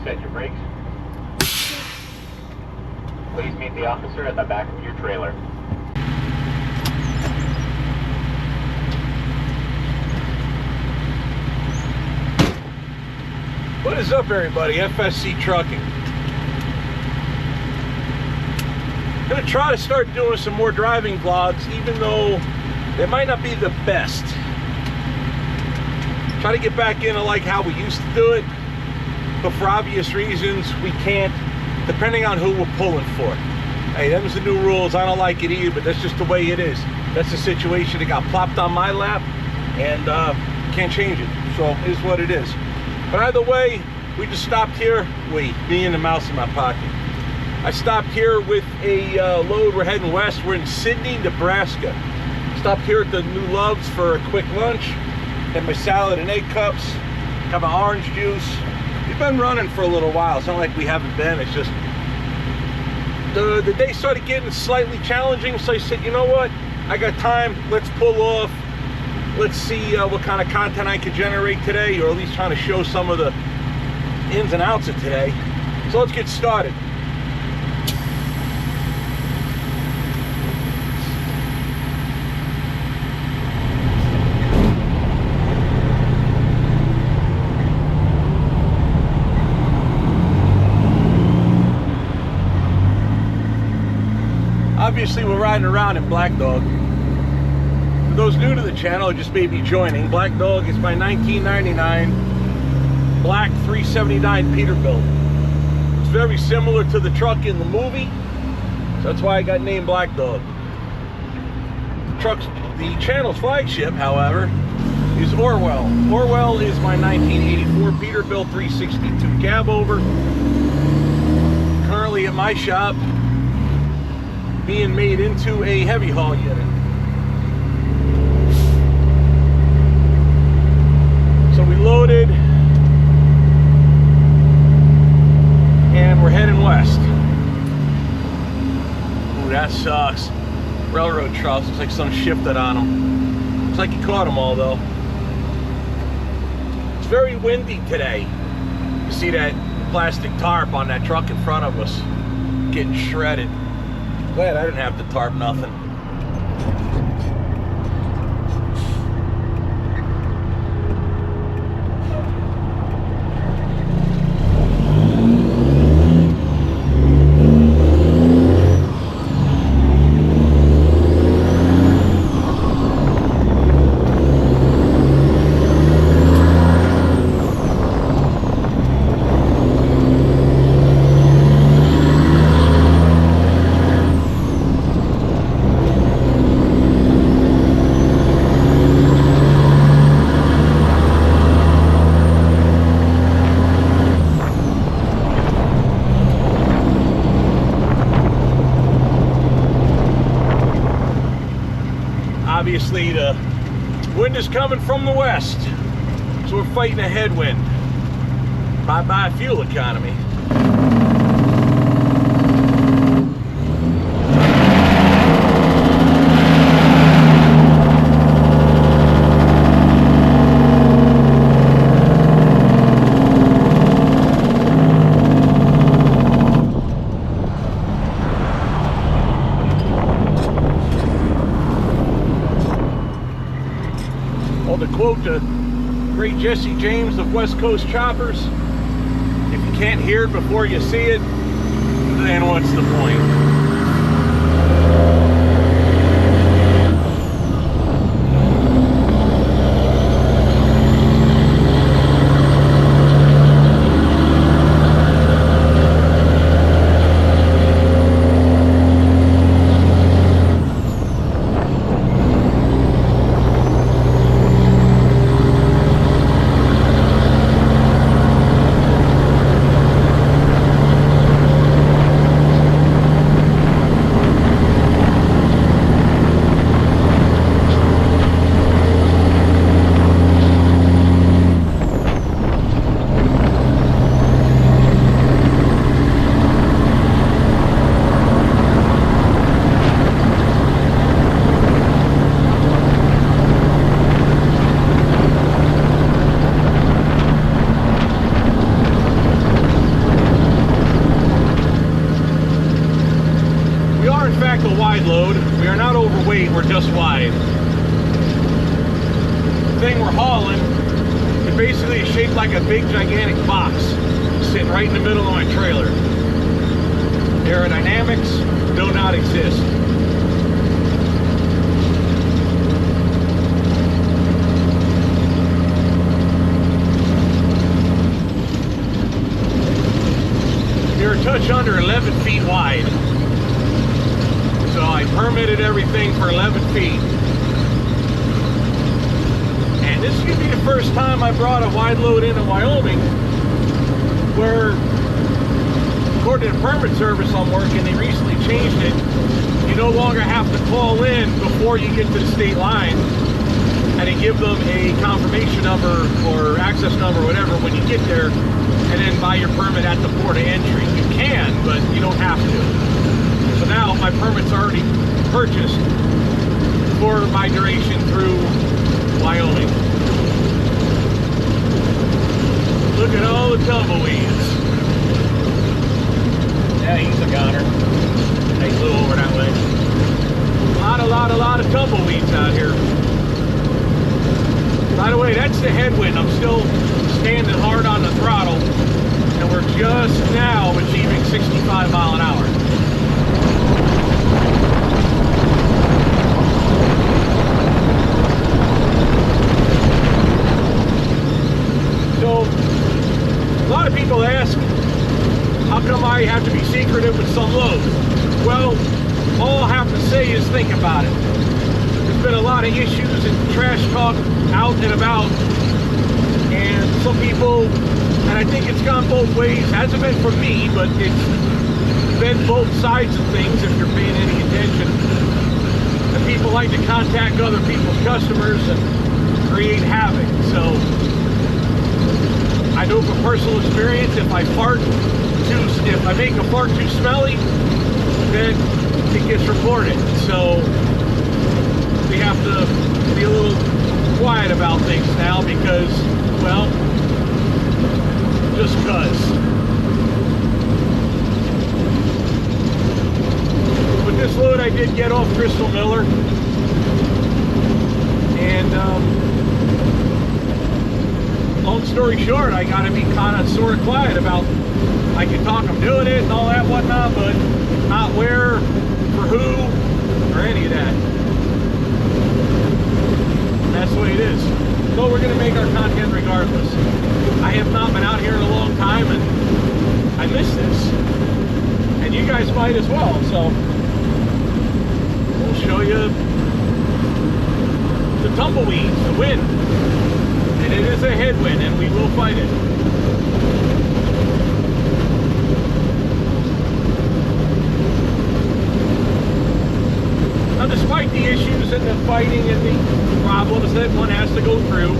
set your brakes. Please meet the officer at the back of your trailer. What is up, everybody? FSC Trucking. I'm going to try to start doing some more driving vlogs, even though they might not be the best. Try to get back into like how we used to do it, but for obvious reasons we can't, depending on who we're pulling for. Hey, them's the new rules. I don't like it either, but that's just the way it is. That's the situation that got plopped on my lap, and can't change it. So it is what it is. But either way, we just stopped here. Wait, me and the mouse in my pocket. I stopped here with a load. We're heading west. We're in Sidney, Nebraska. Stopped here at the New Loves for a quick lunch. Had my salad and egg cups. Have my orange juice. We've been running for a little while. It's not like we haven't been. It's just the day started getting slightly challenging. So I said, you know what? I got time. Let's pull off. Let's see what kind of content I could generate today, or at least trying to show some of the ins and outs of today. So let's get started. Obviously, we're riding around in Black Dog. For those new to the channel, just maybe joining, Black Dog is my 1999 black 379 Peterbilt. It's very similar to the truck in the movie, so that's why I got named Black Dog. The channel's flagship, however, is Orwell. Orwell is my 1984 Peterbilt 362 Cabover. Currently at my shop, being made into a heavy haul unit. So we loaded and we're heading west. Ooh, that sucks. Railroad trucks, looks like some shifted on them. Looks like you caught them all though. It's very windy today. You see that plastic tarp on that truck in front of us getting shredded. Glad I didn't have to tarp nothing. Obviously the wind is coming from the west, so we're fighting a headwind. Bye-bye fuel economy. To quote the great Jesse James of West Coast Choppers, if you can't hear it before you see it, then what's the point? axle wide load. We are not overweight, we're just wide. The thing we're hauling, it basically is shaped like a big gigantic box sitting right in the middle of my trailer. Aerodynamics do not exist. You're a touch under 11 feet wide. So I permitted everything for 11 feet. And this is going to be the first time I brought a wide load into Wyoming where, according to the permit service I'm working, they recently changed it. You no longer have to call in before you get to the state line and they give them a confirmation number or access number, whatever, when you get there, and then buy your permit at the port of entry. You can, but you don't have to. So now my permit's already purchased for my duration through Wyoming. Look at all the tumbleweeds. Yeah, he's a goner. They flew over that way. A lot of tumbleweeds out here. By the way, that's the headwind. I'm still standing hard on the throttle, and we're just now achieving 65 mile an hour. So, a lot of people ask, how come I have to be secretive with some loads? Well, all I have to say is think about it. There's been a lot of issues and trash talk out and about, and some people, and I think it's gone both ways, hasn't been from me, but it's been both sides of things if you're paying any attention. And people like to contact other people's customers and create havoc. So I know from personal experience, if I make a fart too smelly, then it gets reported. So we have to be a little quiet about things now because, well, just cause. With this load I did get off Crystal Miller, and long story short, I gotta be kind of sort of quiet about, I can talk I'm doing it and all that whatnot, but not where, for who, or any of that. That's the way it is. So we're going to make our content regardless. I have not been out here in a long time, and I miss this. And you guys might as well. So we'll show you the tumbleweeds, the wind. And it is a headwind, and we will fight it. Now, despite the issues and the fighting and the problems that one has to go through,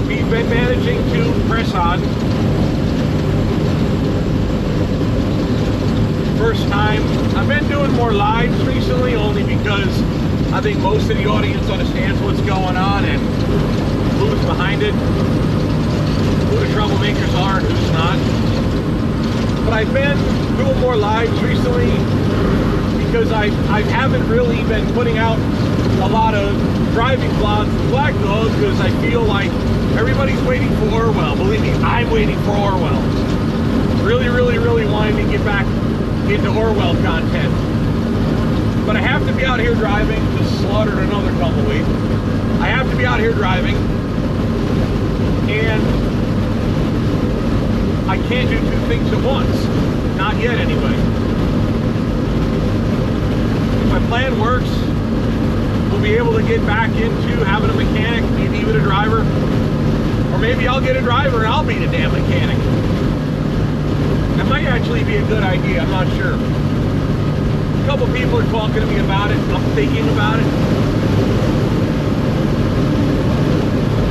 we've been managing to press on. First time, I've been doing more lives recently only because I think most of the audience understands what's going on and who's behind it, who the troublemakers are and who's not. But I've been doing more lives recently because I haven't really been putting out a lot of driving vlogs for Black Dog because I feel like everybody's waiting for Orwell. Believe me, I'm waiting for Orwell. Really wanting to get back into Orwell content. But I have to be out here driving. Just slaughtered another tumbleweed. I have to be out here driving. And I can't do two things at once. Not yet, anyway. If my plan works, we'll be able to get back into having a mechanic, maybe even a driver. Or maybe I'll get a driver and I'll be the damn mechanic. That might actually be a good idea, I'm not sure. A couple people are talking to me about it. I'm thinking about it.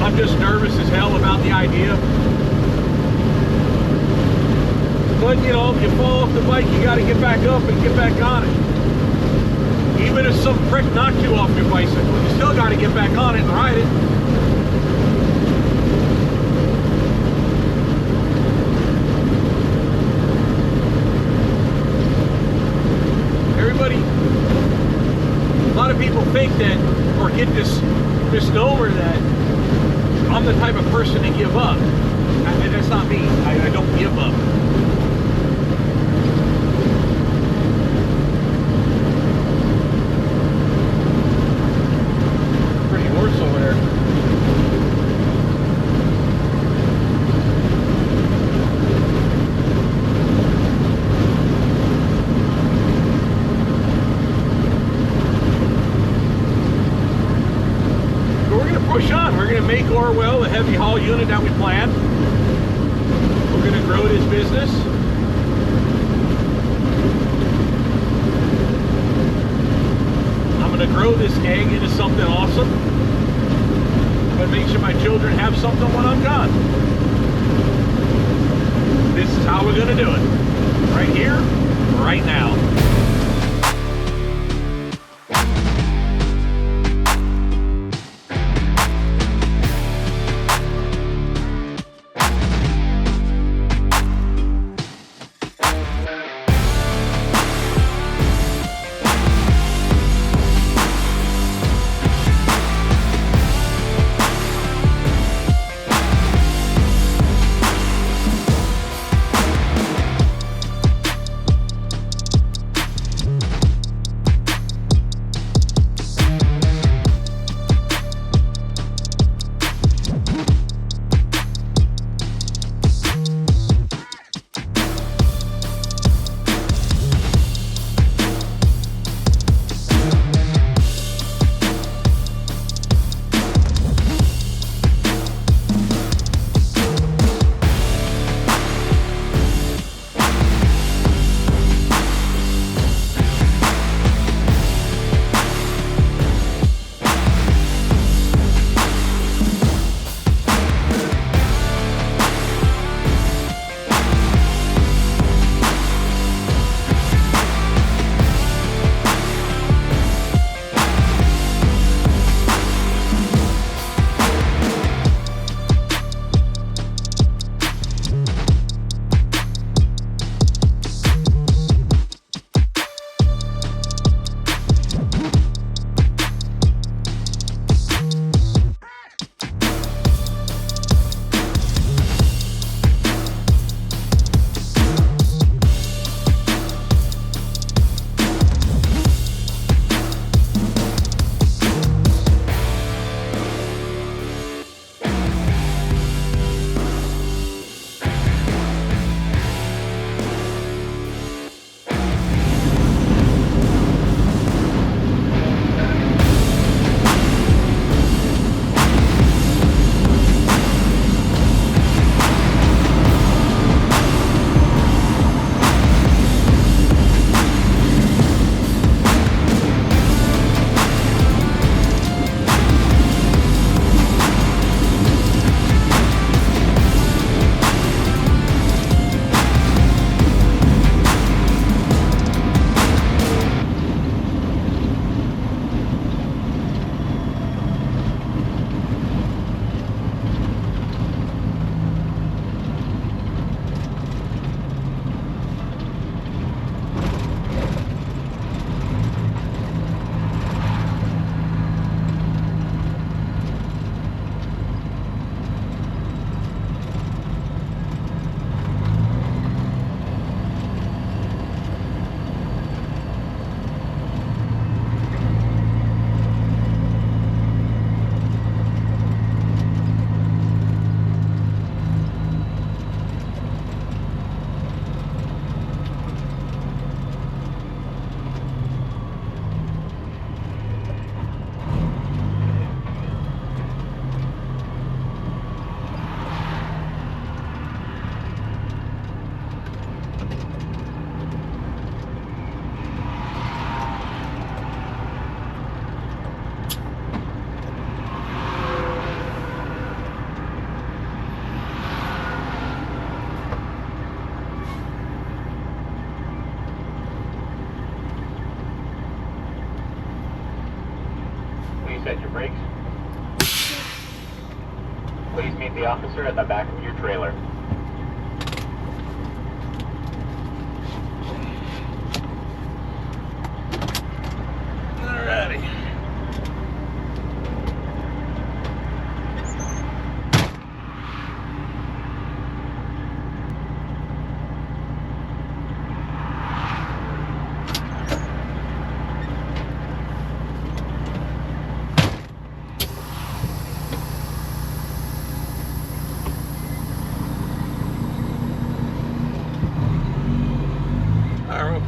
I'm just nervous as hell about the idea. But, you know, if you fall off the bike, you got to get back up and get back on it. Even if some prick knocked you off your bicycle, you still got to get back on it and ride it. Everybody think that, or get this misnomer that I'm the type of person to give up. That's not me. I don't give up. Pretty horse over there. Push on. We're going to make Orwell the heavy haul unit that we planned. We're going to grow this business. I'm going to grow this egg into something awesome. I'm going to make sure my children have something when I'm gone. This is how we're going to do it. Right here, right now. set your brakes. Please meet the officer at the back of your trailer. Alrighty.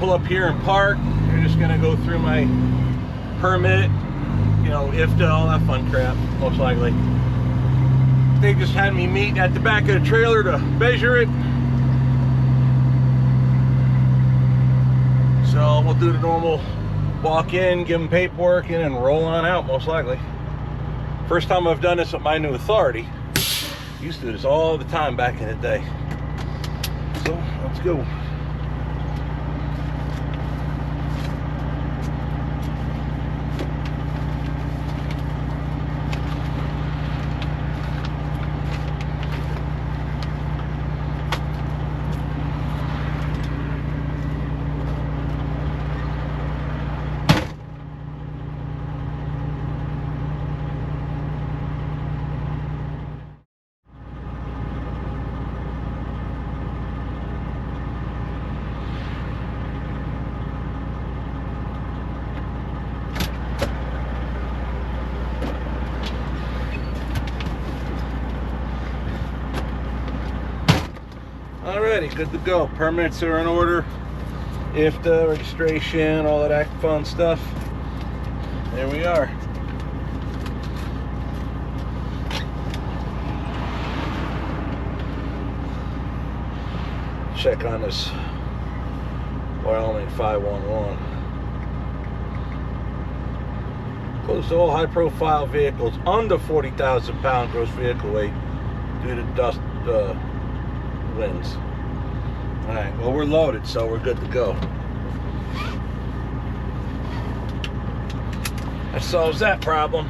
pull up here and park. They're just gonna go through my permit, you know, IFTA, all that fun crap, most likely. They just had me meet at the back of the trailer to measure it. So we'll do the normal walk in, give them paperwork in, and roll on out, most likely. First time I've done this with my new authority. Used to do this all the time back in the day. So let's go. Alrighty, good to go. Permits are in order. IFTA, registration, all of that fun stuff. There we are. Check on this Wyoming 511. Close to all high-profile vehicles under 40,000 pound gross vehicle weight due to dust winds. All right, well, we're loaded, so we're good to go. That solves that problem.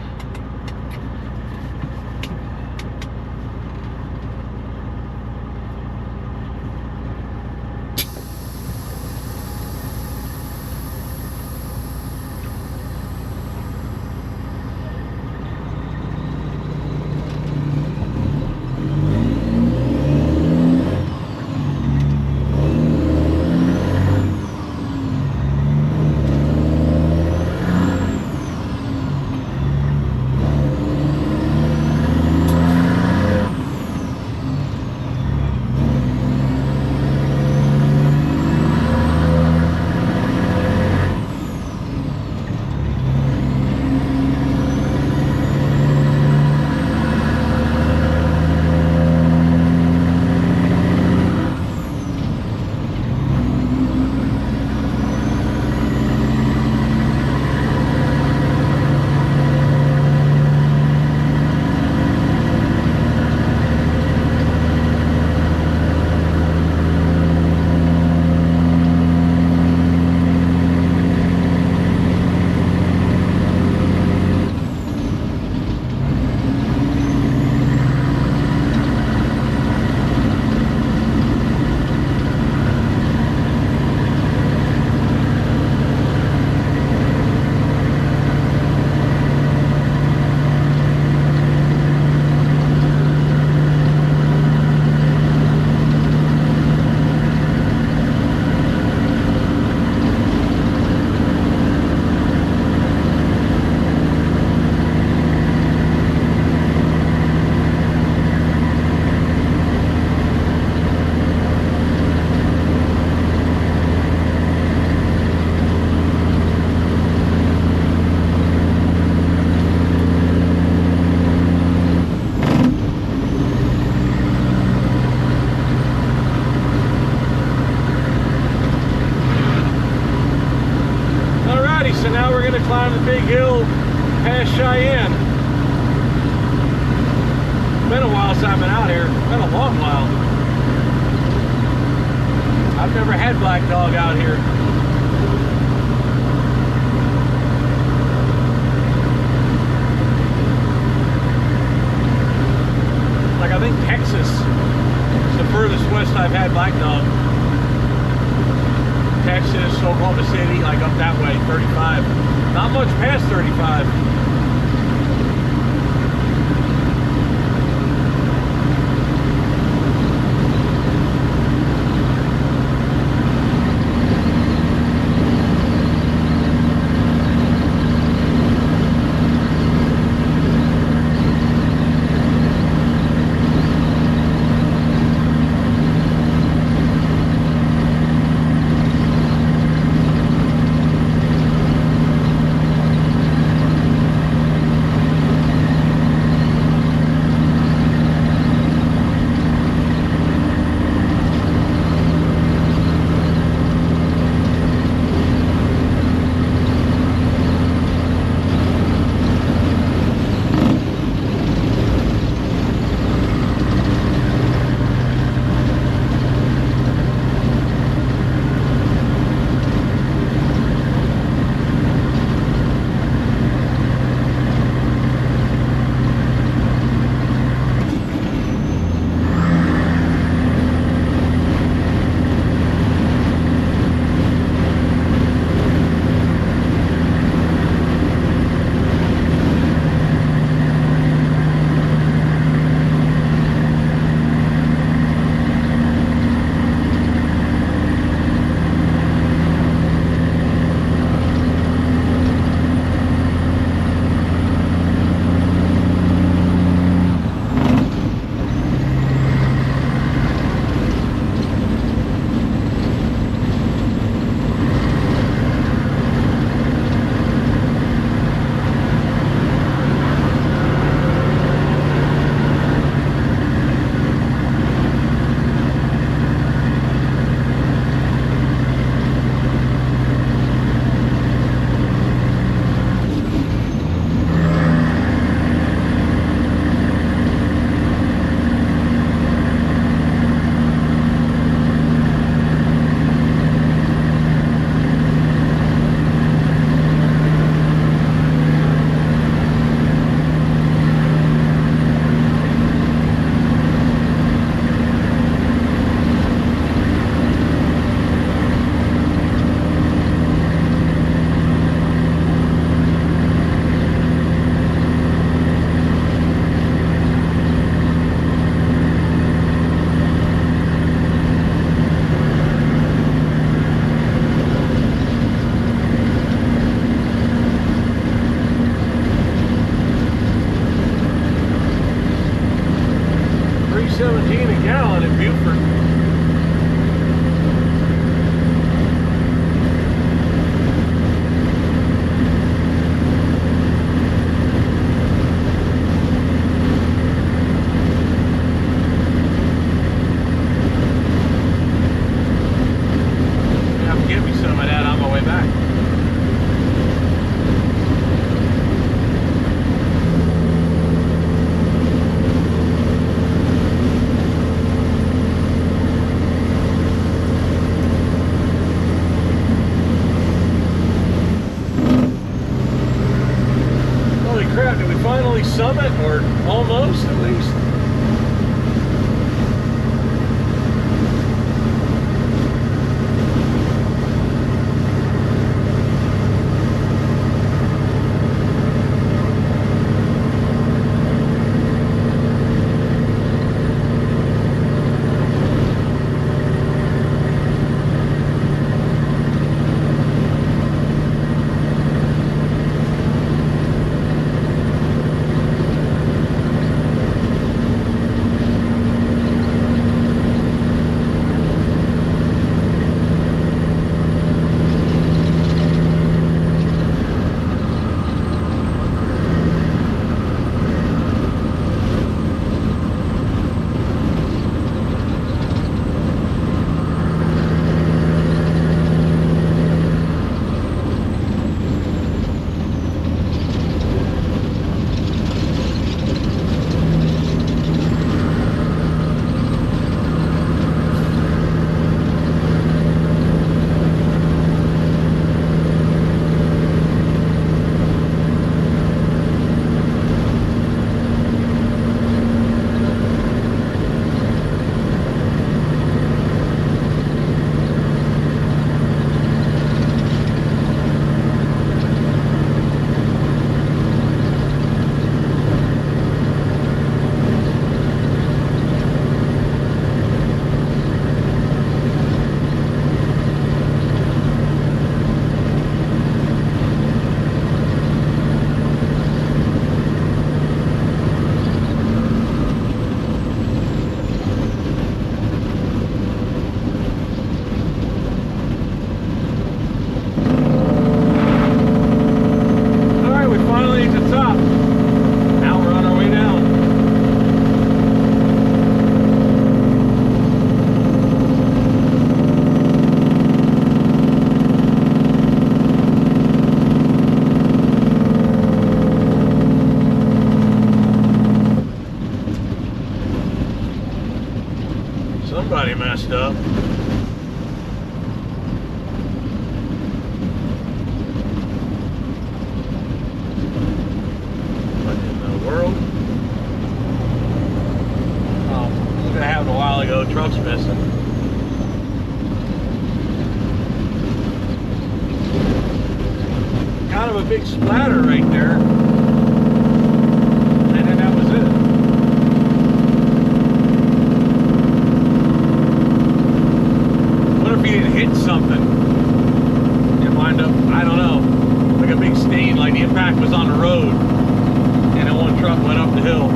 Climb the big hill past Cheyenne. Been a while since I've been out here. Been a long while. I've never had black dog out here. Like, I think Texas is the furthest west I've had black dog. Texas, Oklahoma City, like up that way, 35. Not much past 35. of a big splatter right there. And then that was it. What if he didn't hit something? And wind up, I don't know, like a big stain, like the impact was on the road. And then one truck went up the hill.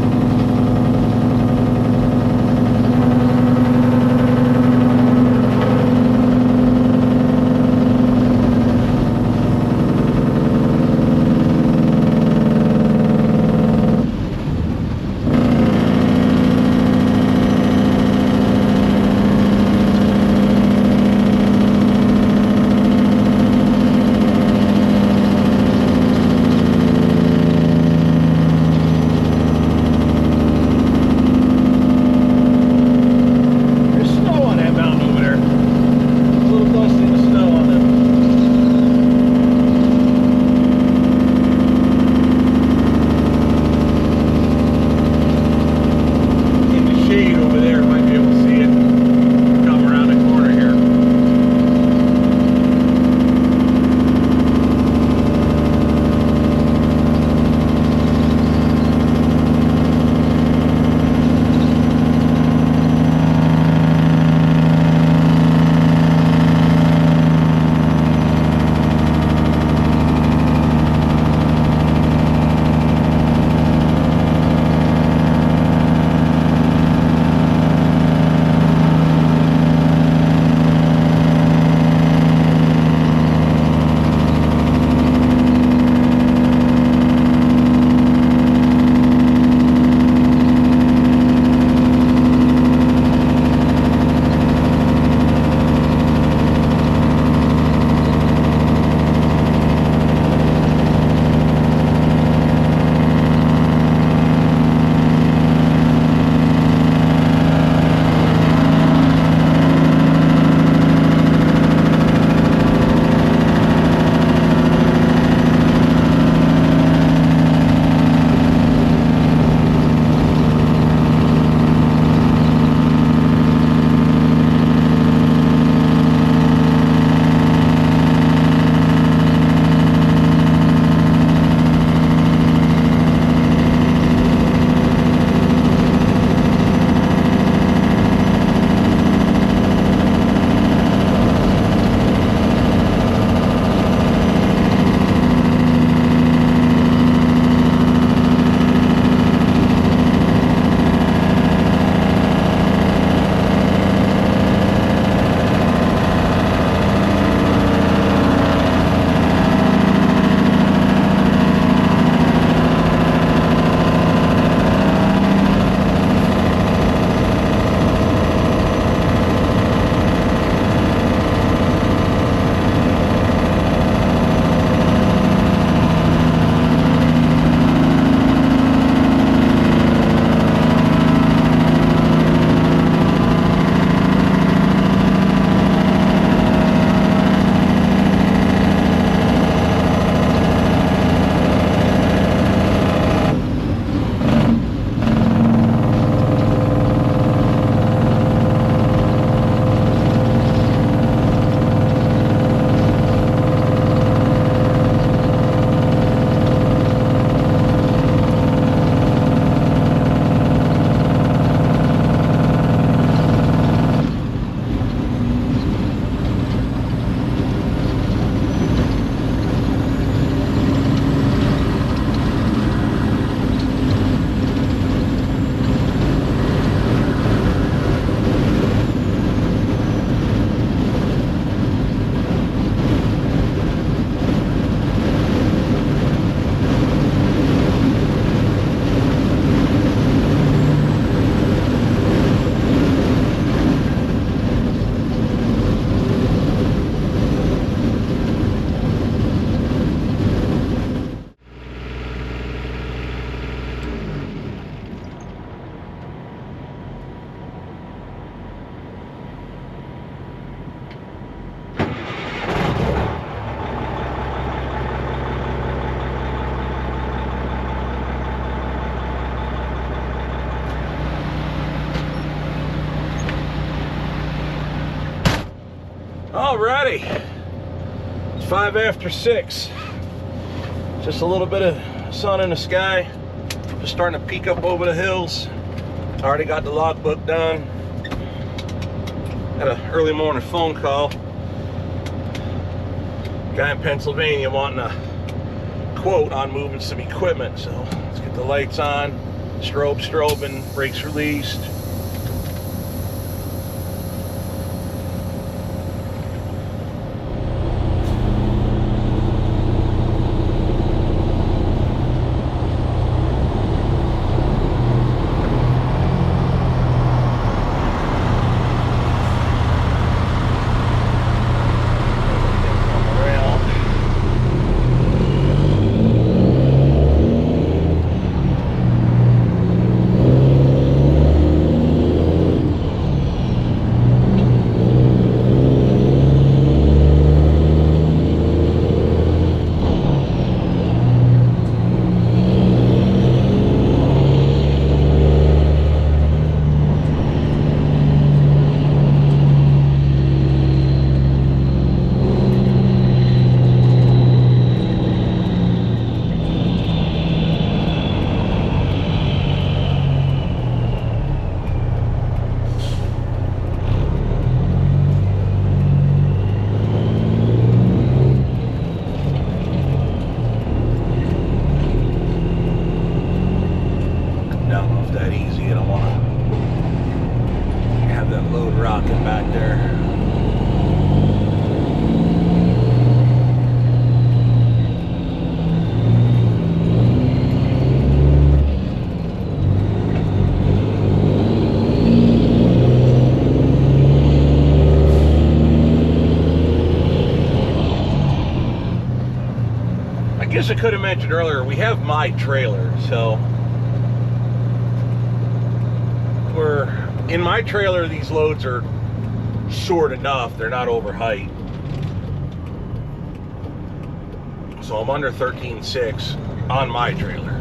Alrighty, it's 5 after 6. Just a little bit of sun in the sky. Just starting to peek up over the hills. I already got the logbook done. Had an early morning phone call. Guy in Pennsylvania wanting a quote on moving some equipment. So let's get the lights on. Strobing, brakes released. I could have mentioned earlier, we have my trailer, so in my trailer, these loads are short enough, they're not over height. So I'm under 13.6 on my trailer.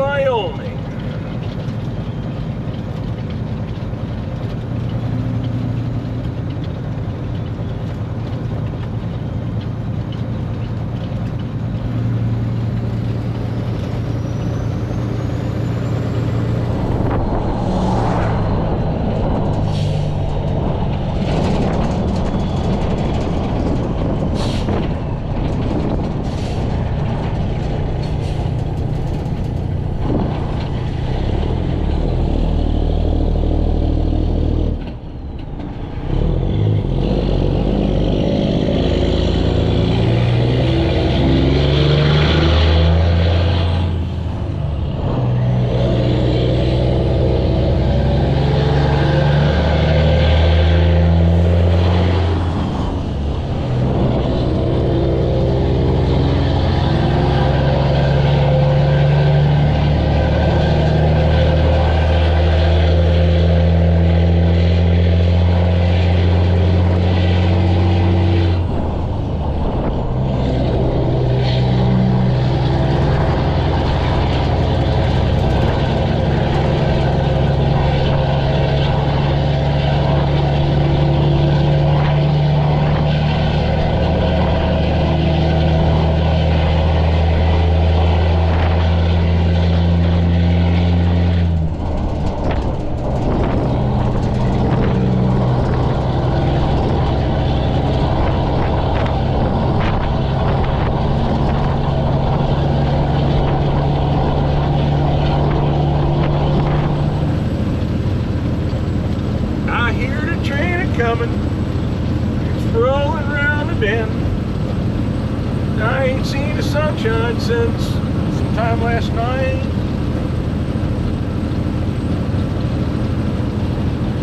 Wyoming. since sometime last night.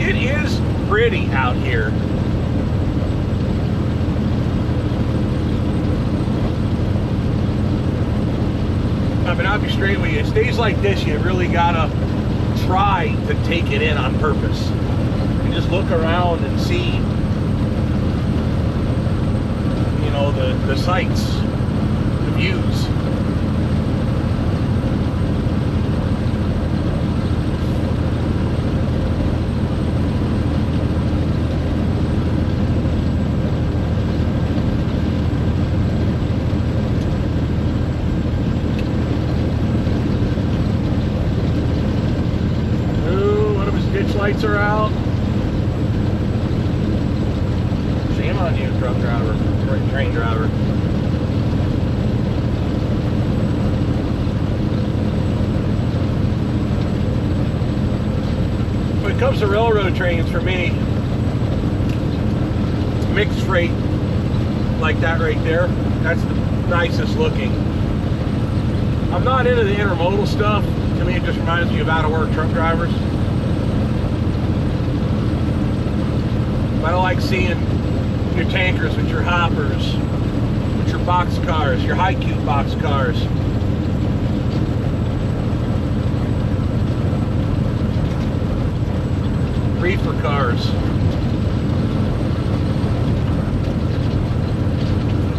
It is pretty out here. I mean, I'll be straight with you. It's days like this, you really gotta try to take it in on purpose. And just look around and see, you know, the sights, the views. Lights are out. Shame on you, truck driver, train driver. When it comes to railroad trains, for me, mixed freight like that right there, that's the nicest looking. I'm not into the intermodal stuff. To me, it just reminds me of out-of-work truck drivers. I don't like seeing your tankers with your hoppers, with your box cars, your high cube box cars. Reefer cars.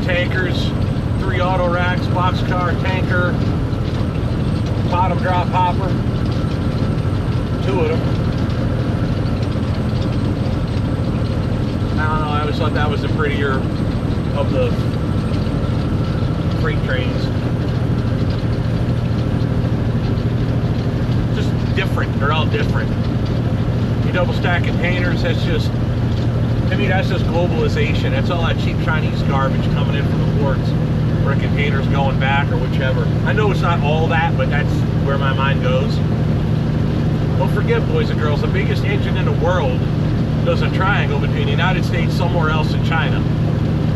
Tankers, 3 auto racks, box car, tanker, bottom drop hopper, 2 of them. I don't know, I always thought that was the prettier of the freight trains. Just different, they're all different. You double stack containers, that's just, to me that's just globalization. That's all that cheap Chinese garbage coming in from the ports, where a container's going back or whichever. I know it's not all that, but that's where my mind goes. Don't forget, boys and girls, the biggest engine in the world does a triangle between the United States, somewhere else, in China.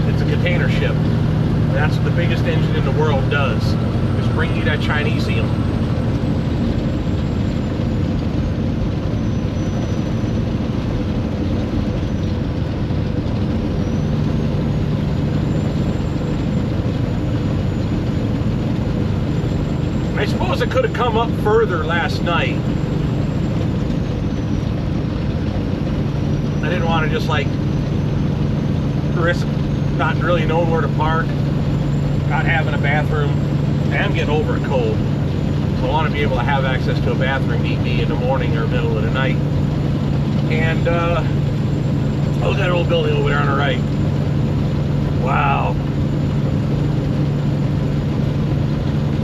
It's a container ship. And that's what the biggest engine in the world does, is bring you that Chinesium. I suppose it could have come up further last night. I didn't want to just like risk not really knowing where to park, not having a bathroom. I am getting over a cold, so I want to be able to have access to a bathroom, need be in the morning or middle of the night. And look at that old building over there on the right. Wow,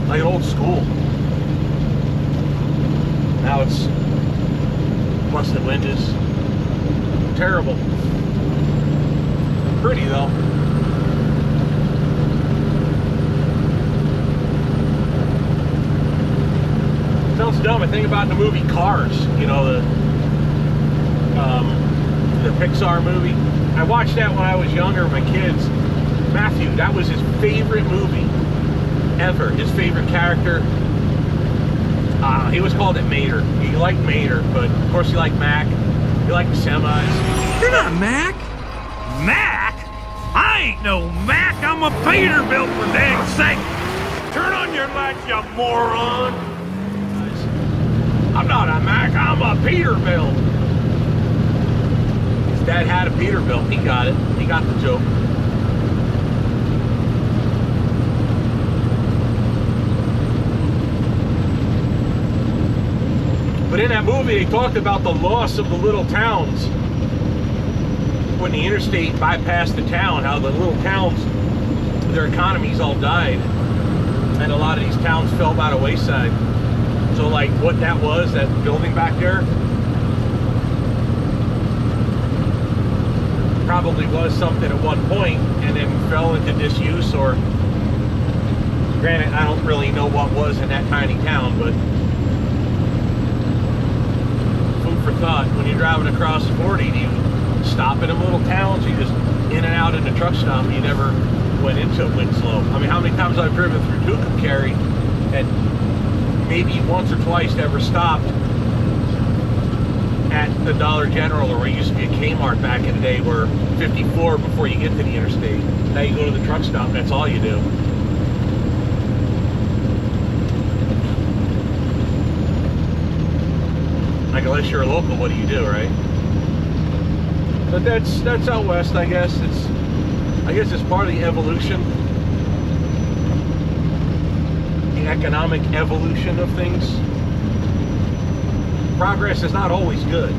like an old school. Now it's busted windows. Terrible. Pretty though. Sounds dumb. I think about the movie Cars. You know, the Pixar movie. I watched that when I was younger with my kids. Matthew, that was his favorite movie ever. His favorite character. He was called it Mater. He liked Mater, but of course he liked Mac. You like the semis? You're not Mac. Mac? I ain't no Mac. I'm a Peterbilt for dang sake. Turn on your lights, you moron. I'm not a Mac. I'm a Peterbilt. His dad had a Peterbilt. He got it. He got the joke. But in that movie, they talked about the loss of the little towns. When the interstate bypassed the town, how the little towns, their economies all died. And a lot of these towns fell by the wayside. So like what that was, that building back there, probably was something at one point and then fell into disuse, or granted, I don't really know what was in that tiny town, but food for thought. When you're driving across 40, do you stop in them little towns? You just in and out in the truck stop, you never went into Winslow. I mean, how many times I've driven through Tucumcari and maybe once or twice never stopped at the Dollar General, or where it used to be a Kmart back in the day, where 54 before you get to the interstate. Now you go to the truck stop, that's all you do. Like, unless you're a local, what do, right? But that's out west, I guess. I guess it's part of the evolution, the economic evolution of things. Progress is not always good.